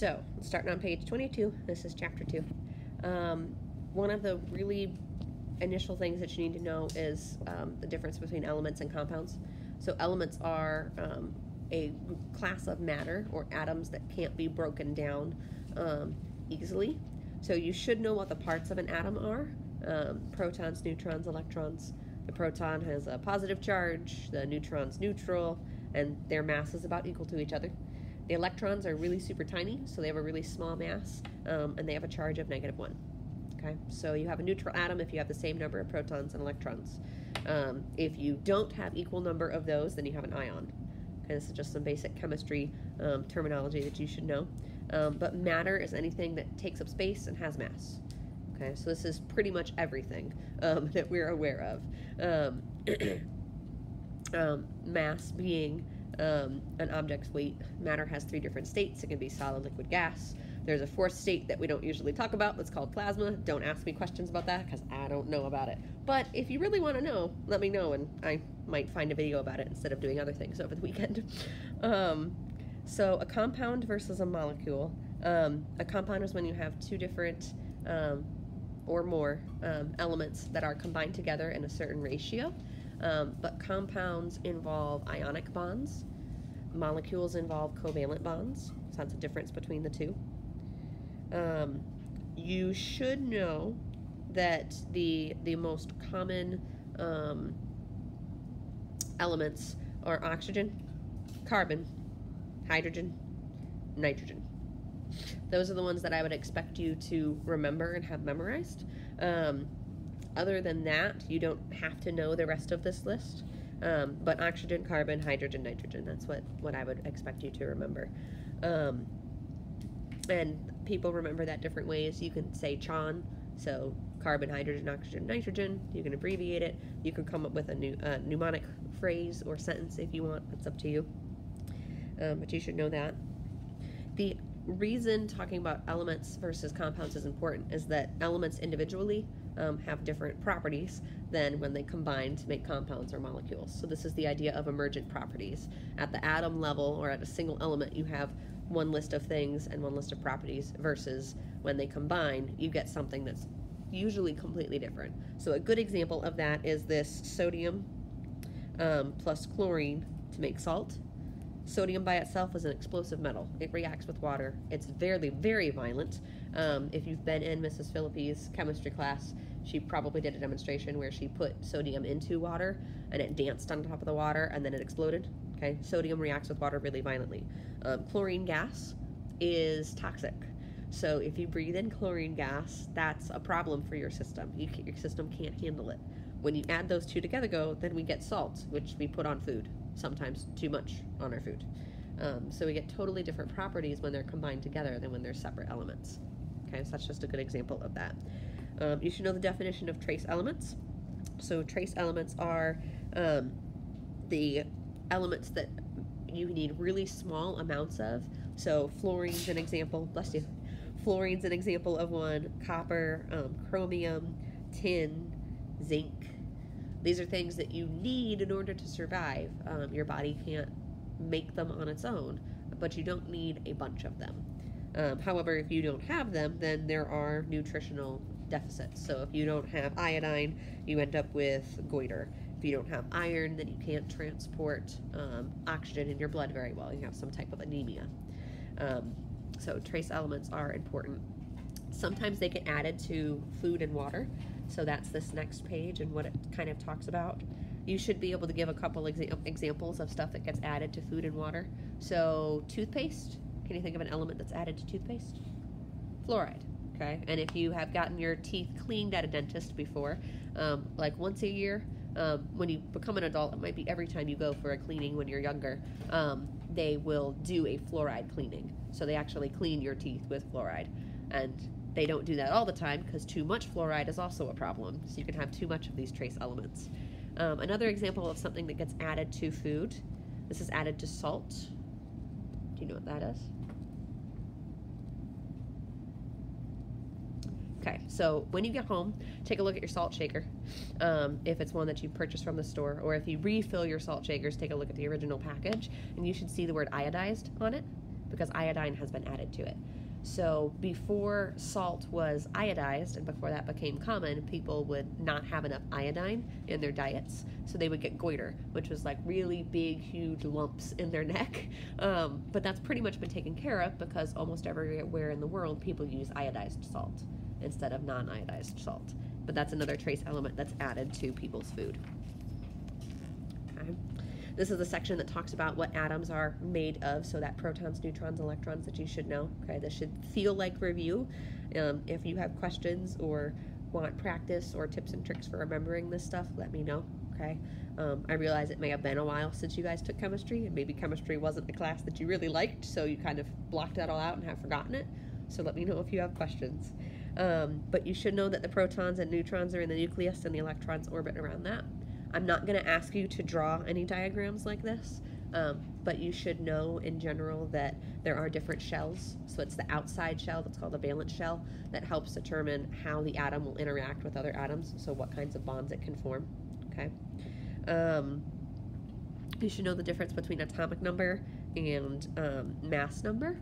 So, starting on page 22, this is chapter 2. One of the really initial things that you need to know is the difference between elements and compounds. So elements are a class of matter or atoms that can't be broken down easily. So you should know what the parts of an atom are. Protons, neutrons, electrons. The proton has a positive charge, the neutron's neutral, and their mass is about equal to each other. The electrons are really super tiny, so they have a really small mass, and they have a charge of -1. Okay, so you have a neutral atom if you have the same number of protons and electrons. If you don't have equal number of those, then you have an ion. Okay, this is just some basic chemistry terminology that you should know. But matter is anything that takes up space and has mass. Okay, so this is pretty much everything that we're aware of. Mass being an object's weight. Matter has 3 different states. It can be solid, liquid, gas. There's a 4th state that we don't usually talk about that's called plasma. Don't ask me questions about that because I don't know about it. But if you really want to know, let me know and I might find a video about it instead of doing other things over the weekend. So a compound versus a molecule. A compound is when you have 2 different or more elements that are combined together in a certain ratio. But compounds involve ionic bonds. Molecules involve covalent bonds. So that's the difference between the two. You should know that the most common elements are oxygen, carbon, hydrogen, nitrogen. Those are the ones that I would expect you to remember and have memorized. Other than that, you don't have to know the rest of this list. But oxygen, carbon, hydrogen, nitrogen, that's what I would expect you to remember. And people remember that different ways. You can say CHON, so carbon, hydrogen, oxygen, nitrogen. You can abbreviate it. You can come up with a mnemonic phrase or sentence if you want. It's up to you. But you should know that. The reason talking about elements versus compounds is important is that elements individually have different properties than when they combine to make compounds or molecules. So this is the idea of emergent properties. At the atom level or at a single element, you have one list of things and one list of properties versus when they combine, you get something that's usually completely different. So a good example of that is this sodium plus chlorine to make salt. Sodium by itself is an explosive metal. It reacts with water. It's very, very violent. If you've been in Mrs. Phillippe's chemistry class, she probably did a demonstration where she put sodium into water and it danced on top of the water and then it exploded. Okay, sodium reacts with water really violently. Chlorine gas is toxic. So if you breathe in chlorine gas, that's a problem for your system. Your system can't handle it. When you add those two together, then we get salt, which we put on food. Sometimes too much on our food. So we get totally different properties when they're combined together than when they're separate elements. Okay, so that's just a good example of that. You should know the definition of trace elements. So trace elements are the elements that you need really small amounts of. So fluorine's an example, bless you. Fluorine's an example of one. Copper, chromium, tin, zinc. These are things that you need in order to survive. Your body can't make them on its own, but you don't need a bunch of them. However, if you don't have them, then there are nutritional deficits. So if you don't have iodine, you end up with goiter. If you don't have iron, then you can't transport oxygen in your blood very well. You have some type of anemia. So trace elements are important. Sometimes they get added to food and water. So that's this next page and what it kind of talks about. You should be able to give a couple examples of stuff that gets added to food and water. So toothpaste, can you think of an element that's added to toothpaste? Fluoride, okay? And if you have gotten your teeth cleaned at a dentist before, like once a year, when you become an adult, it might be every time you go for a cleaning when you're younger, they will do a fluoride cleaning. So they actually clean your teeth with fluoride. And they don't do that all the time because too much fluoride is also a problem. So you can have too much of these trace elements. Another example of something that gets added to food, this is added to salt. Do you know what that is? Okay, so when you get home, take a look at your salt shaker. If it's one that you purchased from the store, or if you refill your salt shakers, take a look at the original package, and you should see the word iodized on it. because iodine has been added to it. So before salt was iodized and before that became common, people would not have enough iodine in their diets. So they would get goiter, which was like really big, huge lumps in their neck. But that's pretty much been taken care of because almost everywhere in the world, people use iodized salt instead of non-iodized salt. But that's another trace element that's added to people's food. Okay. This is the section that talks about what atoms are made of, so that protons, neutrons, electrons that you should know. Okay, this should feel like review. If you have questions or want practice or tips and tricks for remembering this stuff, let me know. Okay, I realize it may have been a while since you guys took chemistry, and maybe chemistry wasn't the class that you really liked, so you kind of blocked that all out and have forgotten it. So let me know if you have questions. But you should know that the protons and neutrons are in the nucleus and the electrons orbit around that. I'm not going to ask you to draw any diagrams like this, but you should know in general that there are different shells. So it's the outside shell that's called the valence shell that helps determine how the atom will interact with other atoms, so what kinds of bonds it can form. Okay. You should know the difference between atomic number and mass number,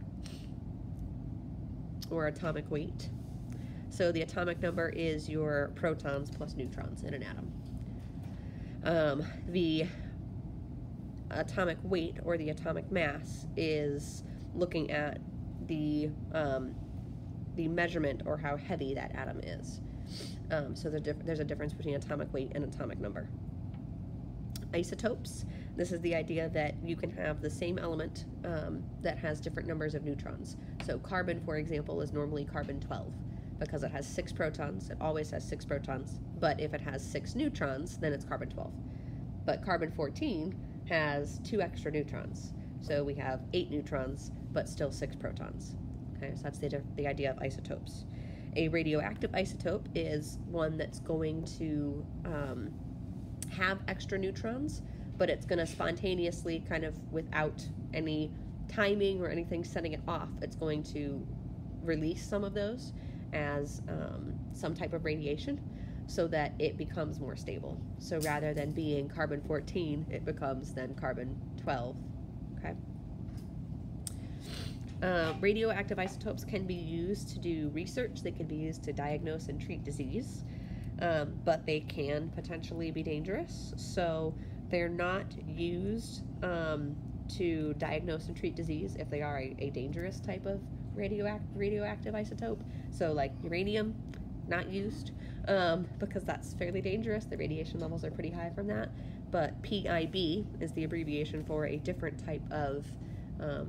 or atomic weight. So the atomic number is your protons plus neutrons in an atom. The atomic weight or the atomic mass is looking at the measurement or how heavy that atom is. So there's a difference between atomic weight and atomic number. Isotopes. This is the idea that you can have the same element that has different numbers of neutrons. So carbon, for example, is normally carbon-12 because it has 6 protons. It always has 6 protons. But if it has 6 neutrons, then it's carbon-12. But carbon-14 has 2 extra neutrons. So we have 8 neutrons, but still 6 protons. Okay, so that's the idea of isotopes. A radioactive isotope is one that's going to have extra neutrons, but it's going to spontaneously, kind of without any timing or anything setting it off, it's going to release some of those as some type of radiation so that it becomes more stable. So rather than being carbon-14, it becomes then carbon-12. Okay. Radioactive isotopes can be used to do research. They can be used to diagnose and treat disease, but they can potentially be dangerous. So they're not used to diagnose and treat disease if they are a dangerous type of radioactive isotope. So like uranium, not used because that's fairly dangerous. The radiation levels are pretty high from that. But PIB is the abbreviation for a different type of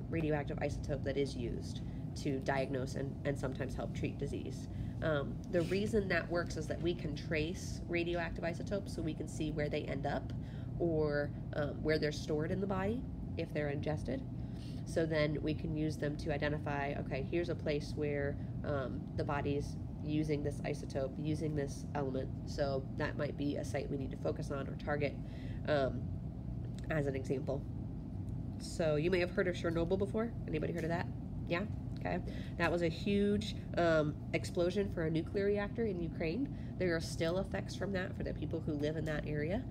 radioactive isotope that is used to diagnose and sometimes help treat disease. The reason that works is that we can trace radioactive isotopes, so we can see where they end up or where they're stored in the body if they're ingested. So then we can use them to identify, okay, here's a place where the body's using this isotope, using this element. So that might be a site we need to focus on or target as an example. So you may have heard of Chernobyl before. Anybody heard of that? Yeah? Okay. That was a huge explosion for a nuclear reactor in Ukraine. There are still effects from that for the people who live in that area.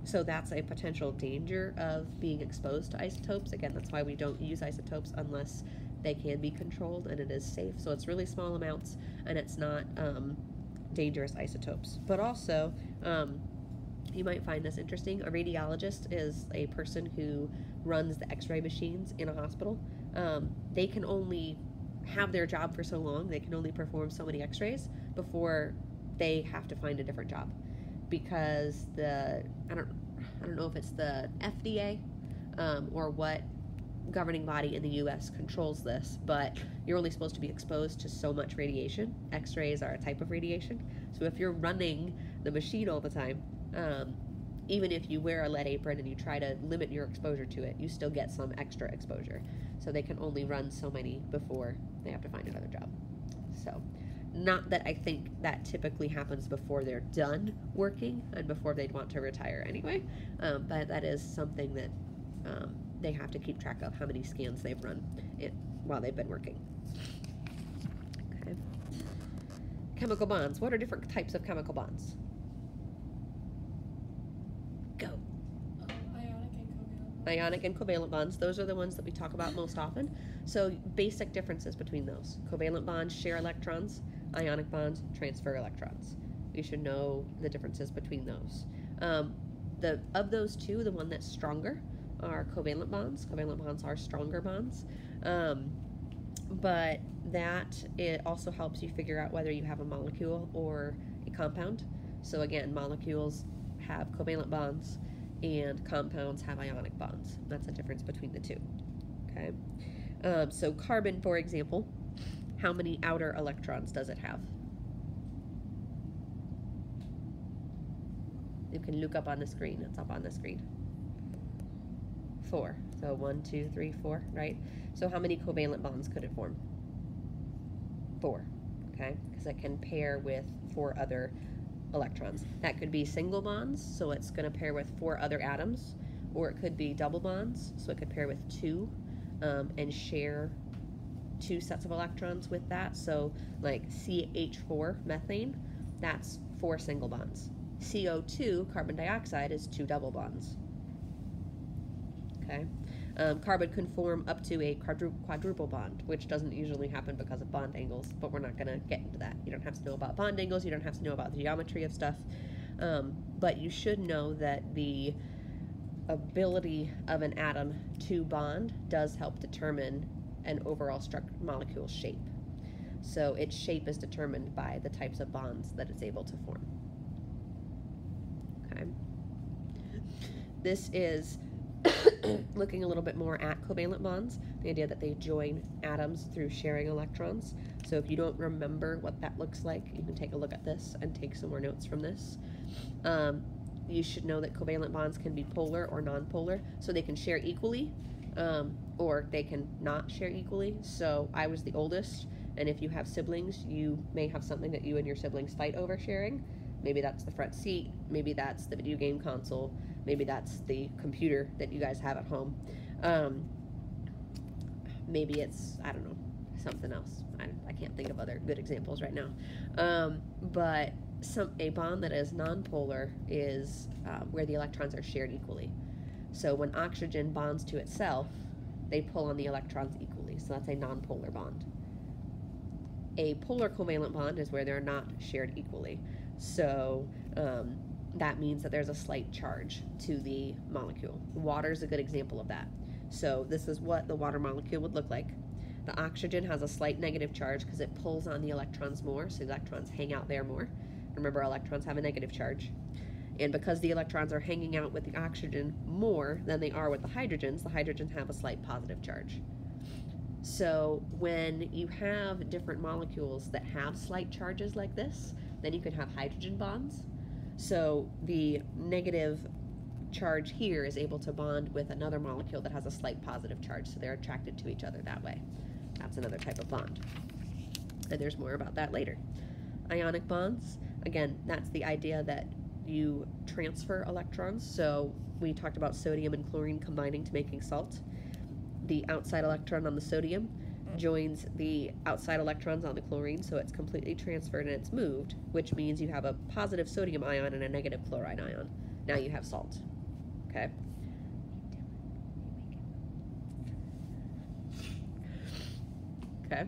So that's a potential danger of being exposed to isotopes. Again, that's why we don't use isotopes unless they can be controlled and it is safe. So it's really small amounts and it's not dangerous isotopes. But also, you might find this interesting. A radiologist is a person who runs the x-ray machines in a hospital. They can only have their job for so long. They can only perform so many x-rays before they have to find a different job, because I don't know if it's the FDA or what governing body in the US controls this, but you're only supposed to be exposed to so much radiation. X-rays are a type of radiation. So if you're running the machine all the time, even if you wear a lead apron and you try to limit your exposure to it, you still get some extra exposure. So they can only run so many before they have to find another job. So not that I think that typically happens before they're done working and before they'd want to retire anyway, but that is something that they have to keep track of, how many scans they've run while they've been working. Okay. Chemical bonds. What are different types of chemical bonds? Go. Ionic and covalent. Ionic and covalent bonds, those are the ones that we talk about most often. So basic differences between those. Covalent bonds share electrons, ionic bonds transfer electrons. You should know the differences between those. Of those two, the one that's stronger are covalent bonds. Covalent bonds are stronger bonds. But that it also helps you figure out whether you have a molecule or a compound. So again, molecules have covalent bonds and compounds have ionic bonds. That's the difference between the two. Okay. So carbon, for example, how many outer electrons does it have? You can look up on the screen. It's up on the screen. 4. So 1, 2, 3, 4, right? So how many covalent bonds could it form? 4, okay? Because it can pair with 4 other electrons. That could be single bonds, so it's going to pair with 4 other atoms, or it could be double bonds, so it could pair with 2 and share 2 sets of electrons with that. So like CH4, methane, that's 4 single bonds. CO2, carbon dioxide, is 2 double bonds. Okay. Carbon can form up to a quadruple bond, which doesn't usually happen because of bond angles, but we're not going to get into that. You don't have to know about bond angles, you don't have to know about the geometry of stuff, but you should know that the ability of an atom to bond does help determine an overall molecule shape. So its shape is determined by the types of bonds that it's able to form. Okay. This is looking a little bit more at covalent bonds, the idea that they join atoms through sharing electrons. So if you don't remember what that looks like, you can take a look at this and take some more notes from this. You should know that covalent bonds can be polar or non-polar, so they can share equally, or they can not share equally. So I was the oldest, and if you have siblings, you may have something that you and your siblings fight over sharing. Maybe that's the front seat, maybe that's the video game console, maybe that's the computer that you guys have at home. Maybe it's, I don't know, something else. I can't think of other good examples right now. But a bond that is nonpolar is where the electrons are shared equally. So when oxygen bonds to itself, they pull on the electrons equally. So that's a nonpolar bond. A polar covalent bond is where they're not shared equally. So that means that there's a slight charge to the molecule. Water is a good example of that. So this is what the water molecule would look like. The oxygen has a slight negative charge because it pulls on the electrons more, so the electrons hang out there more. Remember, electrons have a negative charge. And because the electrons are hanging out with the oxygen more than they are with the hydrogens have a slight positive charge. So when you have different molecules that have slight charges like this, then you can have hydrogen bonds. So the negative charge here is able to bond with another molecule that has a slight positive charge, so they're attracted to each other that way. That's another type of bond. And there's more about that later. Ionic bonds, again, that's the idea that you transfer electrons. So we talked about sodium and chlorine combining to making salt. The outside electron on the sodium joins the outside electrons on the chlorine, so it's completely transferred and it's moved, which means you have a positive sodium ion and a negative chloride ion. Now you have salt. Okay? Okay.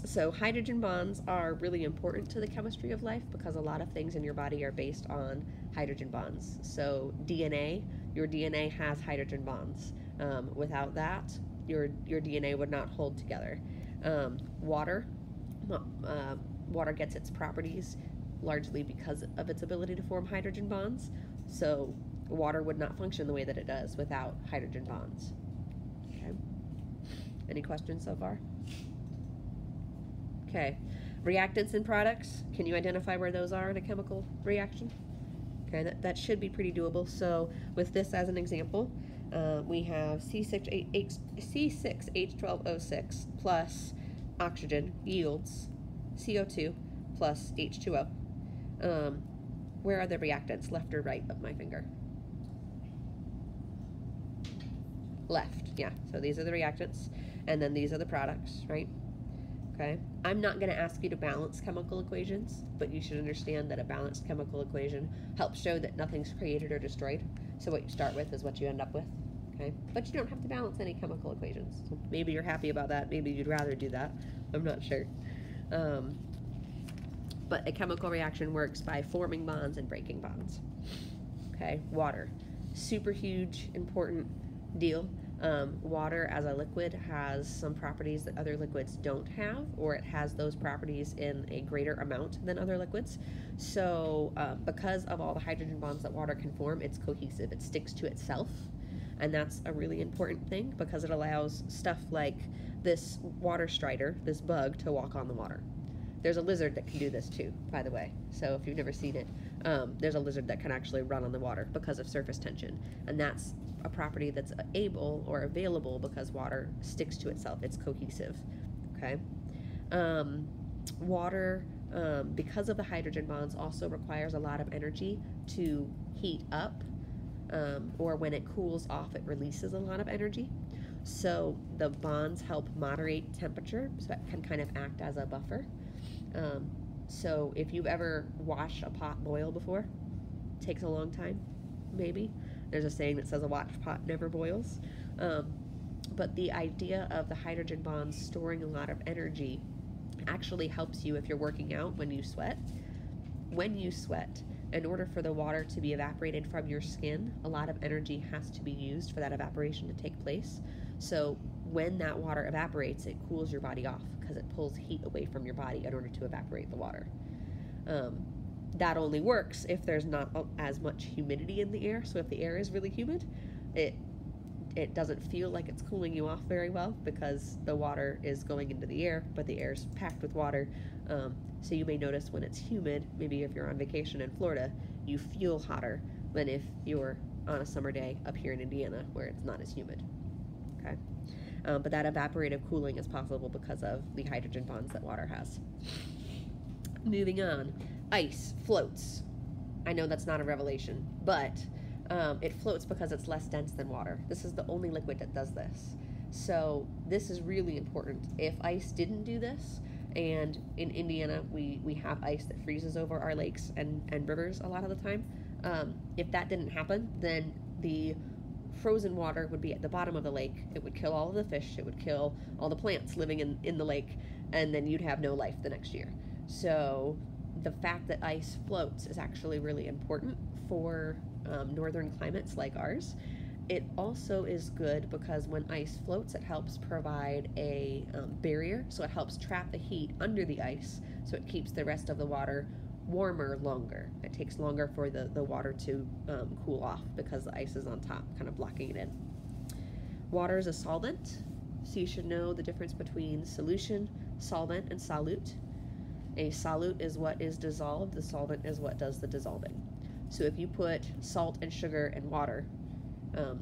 So hydrogen bonds are really important to the chemistry of life because a lot of things in your body are based on hydrogen bonds. So DNA, your DNA has hydrogen bonds. Without that, your DNA would not hold together. Water gets its properties largely because of its ability to form hydrogen bonds. So water would not function the way that it does without hydrogen bonds. Okay. Any questions so far? Okay. Reactants and products. Can you identify where those are in a chemical reaction? Okay, that should be pretty doable. So with this as an example, we have C6H12O6 plus oxygen yields CO2 plus H2O. Where are the reactants, left or right of my finger? Left, yeah. So these are the reactants, and then these are the products, right? Okay? I'm not going to ask you to balance chemical equations, but you should understand that a balanced chemical equation helps show that nothing's created or destroyed. So what you start with is what you end up with. Okay? But you don't have to balance any chemical equations. So maybe you're happy about that. Maybe you'd rather do that. I'm not sure. But a chemical reaction works by forming bonds and breaking bonds. Okay? Water. Super huge, important deal. Water as a liquid has some properties that other liquids don't have, or it has those properties in a greater amount than other liquids. So because of all the hydrogen bonds that water can form, it's cohesive. It sticks to itself. And that's a really important thing because it allows stuff like this water strider, this bug, to walk on the water. There's a lizard that can do this too, by the way. So if you've never seen it, there's a lizard that can actually run on the water because of surface tension. And that's a property that's able or available because water sticks to itself. It's cohesive. Okay. Water, because of the hydrogen bonds, also requires a lot of energy to heat up, or when it cools off, it releases a lot of energy. So the bonds help moderate temperature, so it can kind of act as a buffer. So if you've ever watched a pot boil before, it takes a long time, maybe. There's a saying that says a watched pot never boils. But the idea of the hydrogen bonds storing a lot of energy actually helps you if you're working out when you sweat. When you sweat, in order for the water to be evaporated from your skin, a lot of energy has to be used for that evaporation to take place. So when that water evaporates, it cools your body off because it pulls heat away from your body in order to evaporate the water. That only works if there's not as much humidity in the air. So if the air is really humid, it doesn't feel like it's cooling you off very well because the water is going into the air, but the air is packed with water. So you may notice when it's humid, maybe if you're on vacation in Florida, you feel hotter than if you're on a summer day up here in Indiana where it's not as humid. Okay? But that evaporative cooling is possible because of the hydrogen bonds that water has. Moving on, ice floats. I know that's not a revelation, but it floats because it's less dense than water. This is the only liquid that does this. So this is really important. If ice didn't do this, and in Indiana we have ice that freezes over our lakes and rivers a lot of the time, if that didn't happen, then the frozen water would be at the bottom of the lake. It would kill all of the fish. It would kill all the plants living in the lake, and then you'd have no life the next year. So the fact that ice floats is actually really important for northern climates like ours. It also is good because when ice floats, it helps provide a barrier, so it helps trap the heat under the ice, so it keeps the rest of the water warmer longer. It takes longer for the water to cool off because the ice is on top, kind of blocking it in. Water is a solvent, so you should know the difference between solution, solvent, and solute. A solute is what is dissolved, the solvent is what does the dissolving. So if you put salt and sugar and water,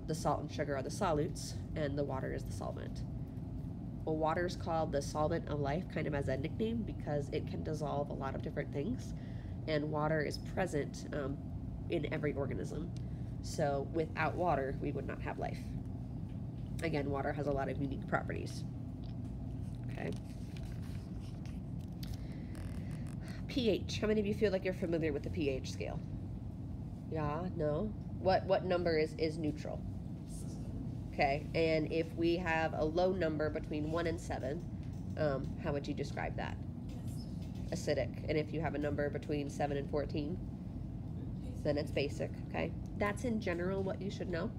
the salt and sugar are the solutes, and the water is the solvent. Well, water is called the solvent of life, kind of as a nickname, because it can dissolve a lot of different things, and water is present in every organism. So without water, we would not have life. Again, water has a lot of unique properties. Okay. pH. How many of you feel like you're familiar with the pH scale? Yeah? No? What number is neutral? Okay, and if we have a low number between 1 and 7, how would you describe that? Acidic. And if you have a number between 7 and 14, then it's basic. Okay, that's in general what you should know.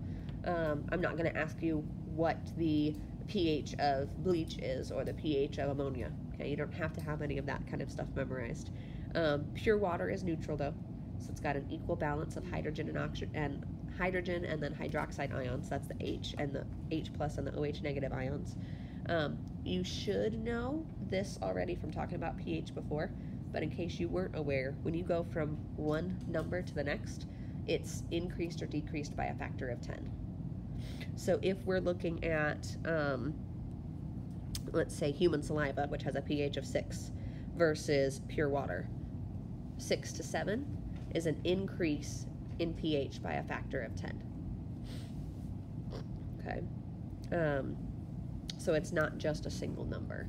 I'm not going to ask you what the pH of bleach is or the pH of ammonia. Okay, you don't have to have any of that kind of stuff memorized. Pure water is neutral though. So it's got an equal balance of hydrogen and oxygen, and hydrogen and then hydroxide ions. That's the H and the H plus and the OH negative ions. You should know this already from talking about pH before, but in case you weren't aware, when you go from one number to the next, it's increased or decreased by a factor of 10. So if we're looking at, let's say human saliva, which has a pH of 6, versus pure water, 6 to 7 is an increase in pH by a factor of 10. Okay. So it's not just a single number.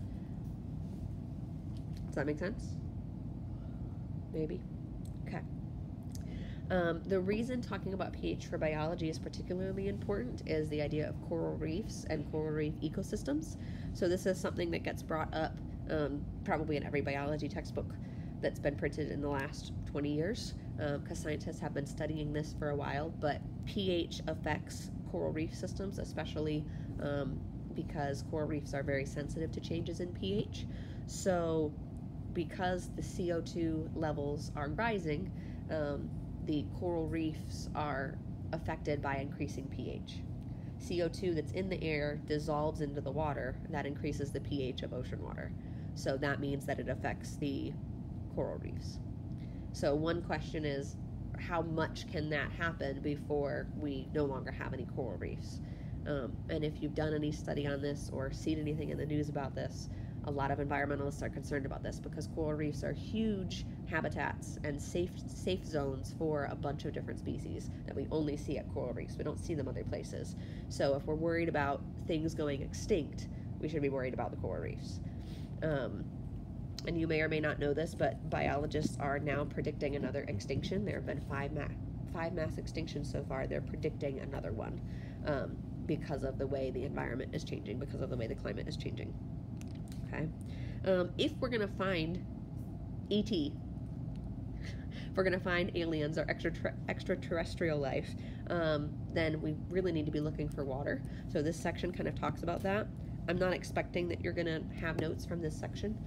that make sense? Maybe. Okay. The reason talking about pH for biology is particularly important is the idea of coral reefs and coral reef ecosystems. So this is something that gets brought up probably in every biology textbook that's been printed in the last 20 years, because scientists have been studying this for a while, but pH affects coral reef systems, especially because coral reefs are very sensitive to changes in pH. So because the CO2 levels are rising, the coral reefs are affected by increasing pH. CO2 that's in the air dissolves into the water. That increases the pH of ocean water. So that means that it affects the coral reefs. So one question is, how much can that happen before we no longer have any coral reefs? And if you've done any study on this or seen anything in the news about this, a lot of environmentalists are concerned about this because coral reefs are huge habitats and safe zones for a bunch of different species that we only see at coral reefs. We don't see them other places. So if we're worried about things going extinct, we should be worried about the coral reefs. And you may or may not know this, but biologists are now predicting another extinction. There have been five mass extinctions so far. They're predicting another one because of the way the environment is changing, because of the way the climate is changing. Okay, if we're gonna find ET, if we're gonna find aliens or extraterrestrial life, then we really need to be looking for water. So this section kind of talks about that. I'm not expecting that you're gonna have notes from this section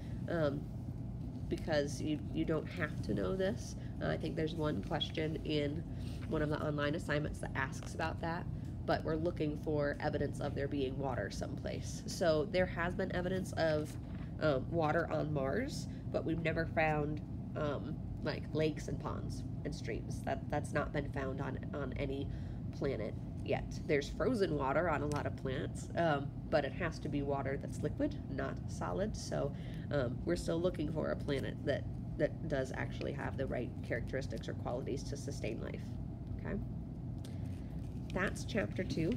because you don't have to know this. I think there's one question in one of the online assignments that asks about that, but we're looking for evidence of there being water someplace. So there has been evidence of water on Mars, but we've never found like lakes and ponds and streams. That's not been found on any planet yet. There's frozen water on a lot of planets, but it has to be water that's liquid, not solid. So we're still looking for a planet that does actually have the right characteristics or qualities to sustain life. Okay? That's chapter 2.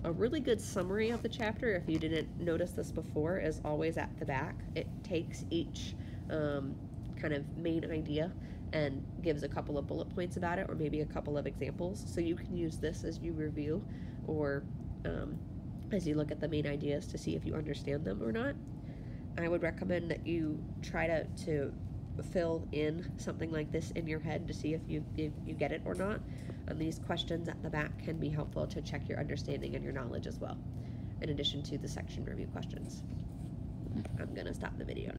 A really good summary of the chapter, if you didn't notice this before, is always at the back. It takes each kind of main idea and gives a couple of bullet points about it, or maybe a couple of examples. So you can use this as you review, or as you look at the main ideas to see if you understand them or not. I would recommend that you try to fill in something like this in your head to see if you get it or not. And these questions at the back can be helpful to check your understanding and your knowledge as well, in addition to the section review questions. I'm going to stop the video now.